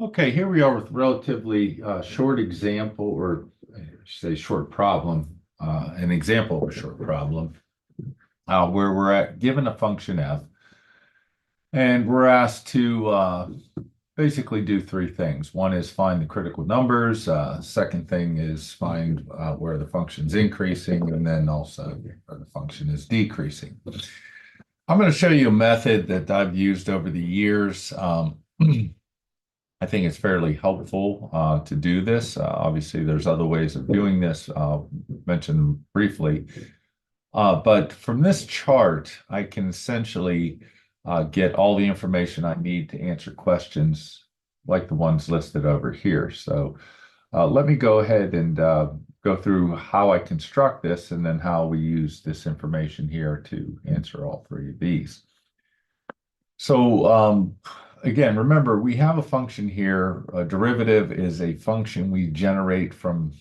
Okay, here we are with relatively short example, or I should say short problem, an example of a short problem, where we're given a function f, and we're asked to basically do three things. One is find the critical numbers. Second thing is find where the function's increasing, and then also where the function is decreasing. I'm going to show you a method that I've used over the years. I think it's fairly helpful to do this. Obviously, there's other ways of doing this, mentioned briefly. But from this chart, I can essentially get all the information I need to answer questions like the ones listed over here. So let me go ahead and go through how I construct this and then how we use this information here to answer all three of these. So again, remember, we have a function here. A derivative is a function we generate from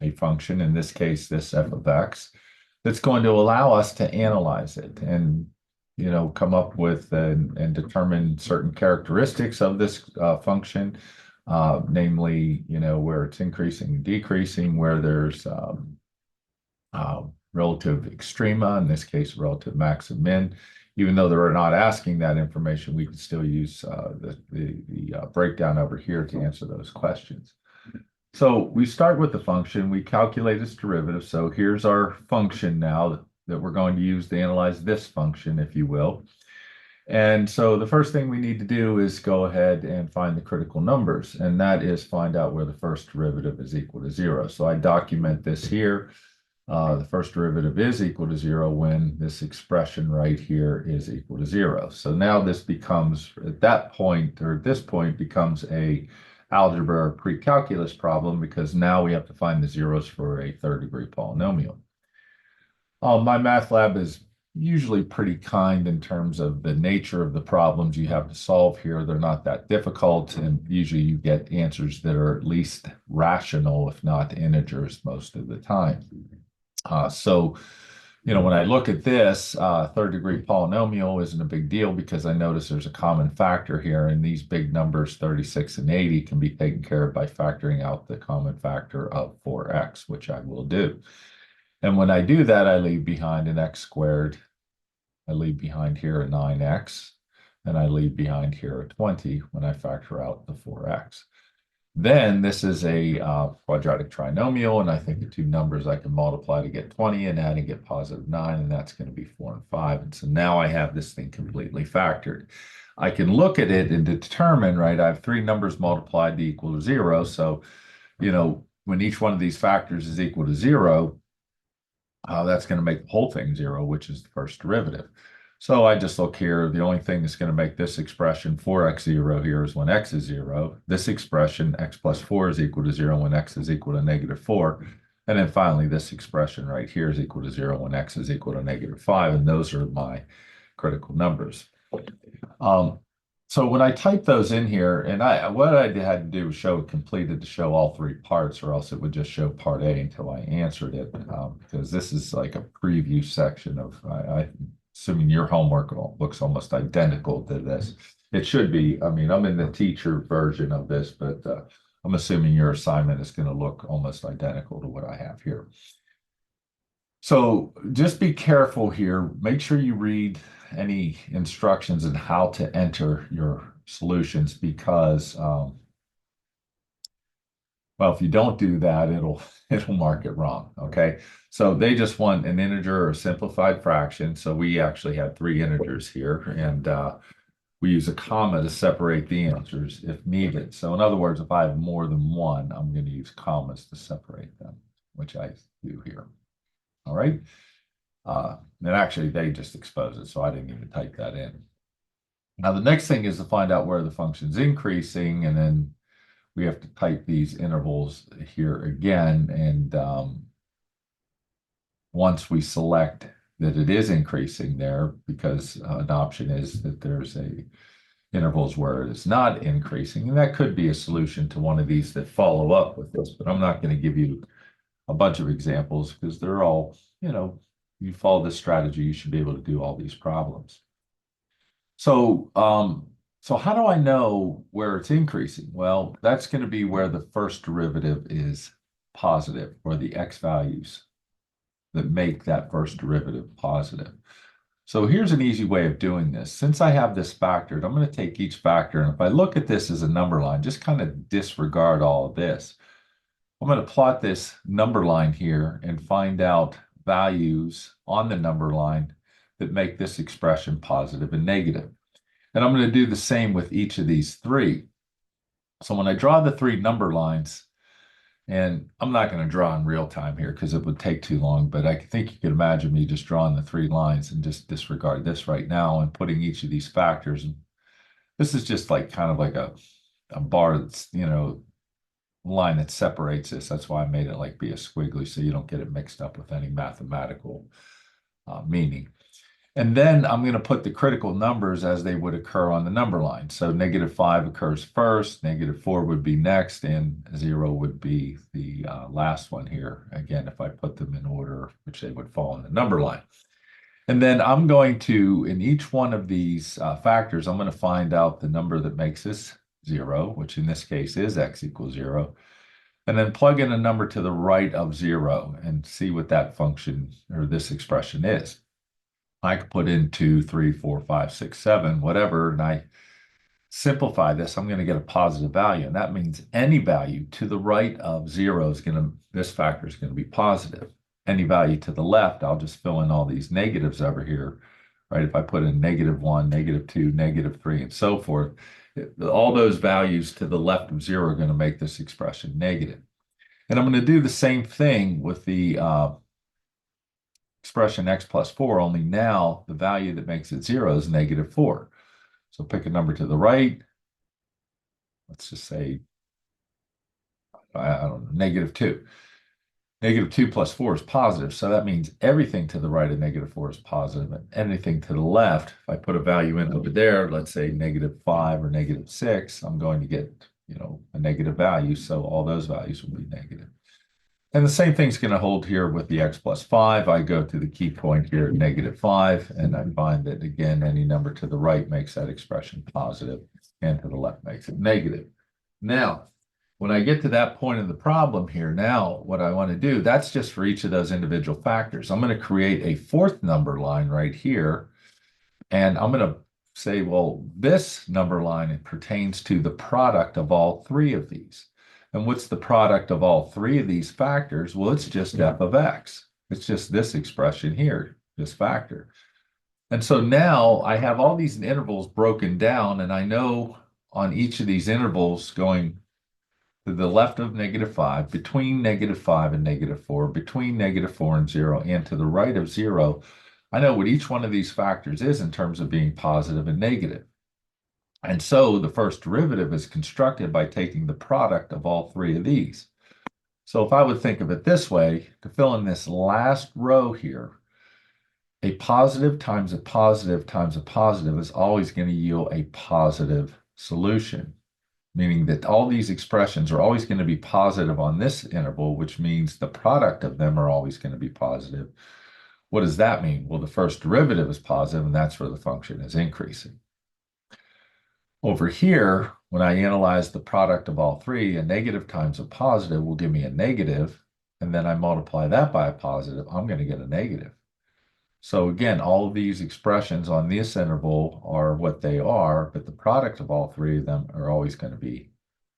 a function, in this case, this f of x, that's going to allow us to analyze it and come up with and determine certain characteristics of this function, namely, where it's increasing and decreasing, where there's relative extrema, in this case, relative max and min. Even though they're not asking that information, we can still use the breakdown over here to answer those questions. So we start with the function, we calculate its derivative. So here's our function now that we're going to use to analyze this function, if you will. And so the first thing we need to do is go ahead and find the critical numbers, and that is find out where the first derivative is equal to zero. So I document this here. The first derivative is equal to zero when this expression right here is equal to zero. So now this becomes, at that point, or at this point, becomes a algebra or pre-calculus problem, because now we have to find the zeros for a third degree polynomial. MyMathLab is usually pretty kind in terms of the nature of the problems you have to solve here. They're not that difficult, and usually you get answers that are at least rational, if not integers, most of the time. So, when I look at this, third degree polynomial isn't a big deal because I notice there's a common factor here, and these big numbers, 36 and 80, can be taken care of by factoring out the common factor of 4x, which I will do. And when I do that, I leave behind an x squared. I leave behind here a 9x, and I leave behind here a 20 when I factor out the 4x. Then this is a quadratic trinomial, and I think the two numbers I can multiply to get 20 and add and get positive 9, and that's going to be 4 and 5. And so now I have this thing completely factored. I can look at it and determine, right, I have three numbers multiplied to equal to 0. So, when each one of these factors is equal to 0, that's going to make the whole thing 0, which is the first derivative. So I just look here. The only thing that's going to make this expression 4x 0 here is when x is 0. This expression, x plus 4, is equal to 0 when x is equal to negative 4. And then finally, this expression right here is equal to 0 when x is equal to negative 5. And those are my critical numbers. So when I type those in here, and what I had to do was show it completed to show all three parts, or else it would just show part A until I answered it, because this is like a preview section of, assuming your homework looks almost identical to this. It should be. I mean, I'm in the teacher version of this, but I'm assuming your assignment is going to look almost identical to what I have here. So just be careful here. Make sure you read any instructions on how to enter your solutions, because well, if you don't do that, it'll mark it wrong. Okay. So they just want an integer or simplified fraction. So we actually had three integers here, and we use a comma to separate the answers if needed. So in other words, if I have more than one, I'm going to use commas to separate them, which I do here. All right. And actually, they just expose it, so I didn't even type that in. Now, the next thing is to find out where the function's increasing, and then we have to type these intervals here again. And once we select that it is increasing there, because an option is that there's intervals where it is not increasing, and that could be a solution to one of these that follow up with this, but I'm not going to give you a bunch of examples because they're all, you follow this strategy, you should be able to do all these problems. So So how do I know where it's increasing? Well, that's going to be where the first derivative is positive, or the x values that make that first derivative positive. So here's an easy way of doing this. Since I have this factored, I'm going to take each factor, and if I look at this as a number line, just kind of disregard all of this. I'm going to plot this number line here and find out values on the number line that make this expression positive and negative. And I'm going to do the same with each of these three. So when I draw the three number lines, and I'm not going to draw in real time here because it would take too long, but I think you can imagine me just drawing the three lines and just disregard this right now and putting each of these factors. And this is just like kind of like a bar that's, line that separates this. That's why I made it like be a squiggly so you don't get it mixed up with any mathematical meaning. And then I'm going to put the critical numbers as they would occur on the number line. So -5 occurs first, -4 would be next, and 0 would be the last one here. Again, if I put them in order, which they would fall in the number line. And then I'm going to, in each one of these factors, I'm going to find out the number that makes this 0, which in this case is x equals 0, and then plug in a number to the right of 0 and see what that function or this expression is. I could put in 2, 3, 4, 5, 6, 7, whatever, and I simplify this, I'm going to get a positive value. And that means any value to the right of 0 is going to, this factor is going to be positive. Any value to the left, I'll just fill in all these negatives over here, right? If I put in -1, -2, -3, and so forth, all those values to the left of 0 are going to make this expression negative. And I'm going to do the same thing with the expression x plus 4, only now the value that makes it 0 is -4. So pick a number to the right. Let's just say, I don't know, -2. -2 plus 4 is positive. So that means everything to the right of -4 is positive, and anything to the left, if I put a value in over there, let's say -5 or -6, I'm going to get, a negative value. So all those values will be negative. And the same thing's going to hold here with the x plus 5. I go to the key point here at -5, and I find that, again, any number to the right makes that expression positive, and to the left makes it negative. Now, when I get to that point in the problem here, now what I want to do, that's just for each of those individual factors. I'm going to create a fourth number line right here, and I'm going to say, well, this number line pertains to the product of all three of these. And what's the product of all three of these factors? Well, it's just f of x. It's just this expression here, this factor. And so now I have all these intervals broken down, and I know on each of these intervals going to the left of -5, between -5 and -4, between -4 and 0, and to the right of 0, I know what each one of these factors is in terms of being positive and negative. And so the first derivative is constructed by taking the product of all three of these. So if I would think of it this way, to fill in this last row here, a positive times a positive times a positive is always going to yield a positive solution, meaning that all these expressions are always going to be positive on this interval, which means the product of them are always going to be positive. What does that mean? Well, the first derivative is positive, and that's where the function is increasing. Over here, when I analyze the product of all three, a negative times a positive will give me a negative, and then I multiply that by a positive, I'm going to get a negative. So again, all of these expressions on this interval are what they are, but the product of all three of them are always going to be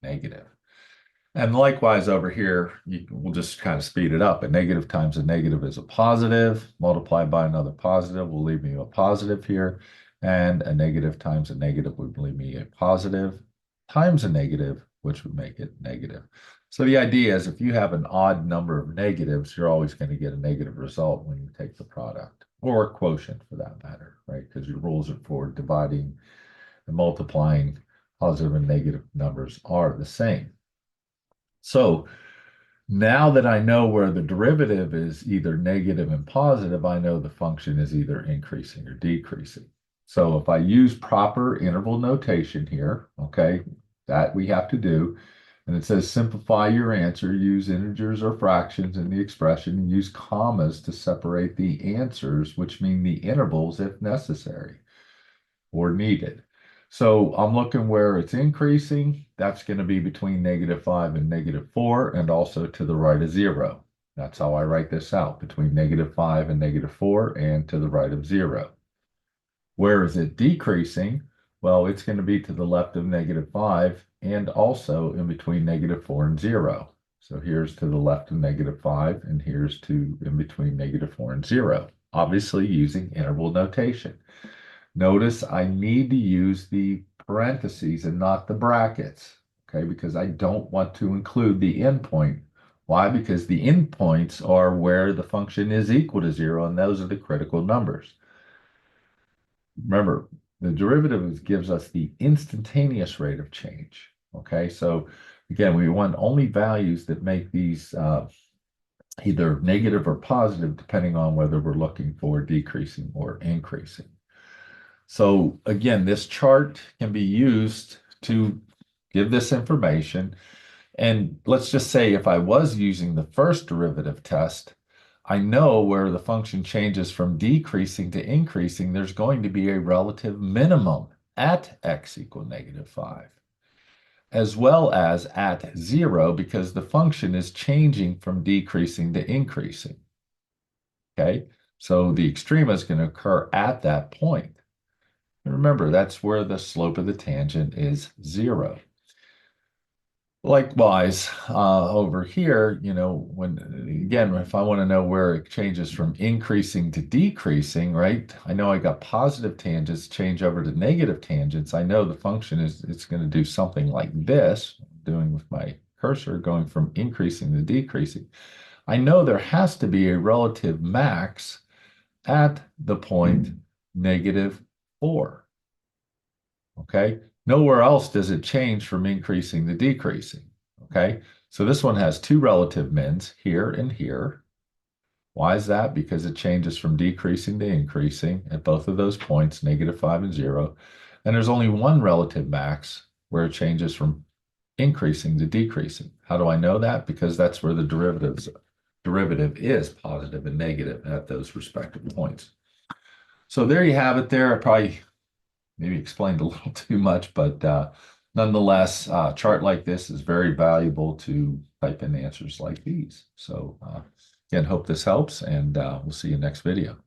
negative. And likewise over here, we'll just kind of speed it up. A negative times a negative is a positive, multiplied by another positive will leave me a positive here. And a negative times a negative would leave me a positive times a negative, which would make it negative. So the idea is if you have an odd number of negatives, you're always going to get a negative result when you take the product, or a quotient for that matter, right? Because your rules are for dividing and multiplying. Positive and negative numbers are the same. So now that I know where the derivative is either negative and positive, I know the function is either increasing or decreasing. So if I use proper interval notation here, okay, that we have to do, and it says simplify your answer, use integers or fractions in the expression, and use commas to separate the answers, which mean the intervals if necessary or needed. So I'm looking where it's increasing. That's going to be between -5 and -4, and also to the right of 0. That's how I write this out, between -5 and -4, and to the right of 0. Where is it decreasing? Well, it's going to be to the left of -5 and also in between -4 and 0. So here's to the left of -5, and here's to in between -4 and 0, obviously using interval notation. Notice I need to use the parentheses and not the brackets, okay, because I don't want to include the endpoint. Why? Because the endpoints are where the function is equal to 0, and those are the critical numbers. Remember, the derivative gives us the instantaneous rate of change, okay? So again, we want only values that make these either negative or positive, depending on whether we're looking for decreasing or increasing. So again, this chart can be used to give this information. And let's just say if I was using the first derivative test, I know where the function changes from decreasing to increasing, there's going to be a relative minimum at x equal -5, as well as at 0, because the function is changing from decreasing to increasing. Okay, so the extrema is going to occur at that point. And remember, that's where the slope of the tangent is 0. Likewise, over here, when again, if I want to know where it changes from increasing to decreasing, right? I know I got positive tangents change over to negative tangents. I know the function it's going to do something like this, doing with my cursor, going from increasing to decreasing. I know there has to be a relative max at the point -4. Okay. Nowhere else does it change from increasing to decreasing. Okay. So this one has two relative mins here and here. Why is that? Because it changes from decreasing to increasing at both of those points, -5 and 0. And there's only one relative max where it changes from increasing to decreasing. How do I know that? Because that's where the derivative is positive and negative at those respective points. So there you have it there. I probably maybe explained a little too much, but nonetheless, a chart like this is very valuable to type in answers like these. So again, hope this helps, and we'll see you next video.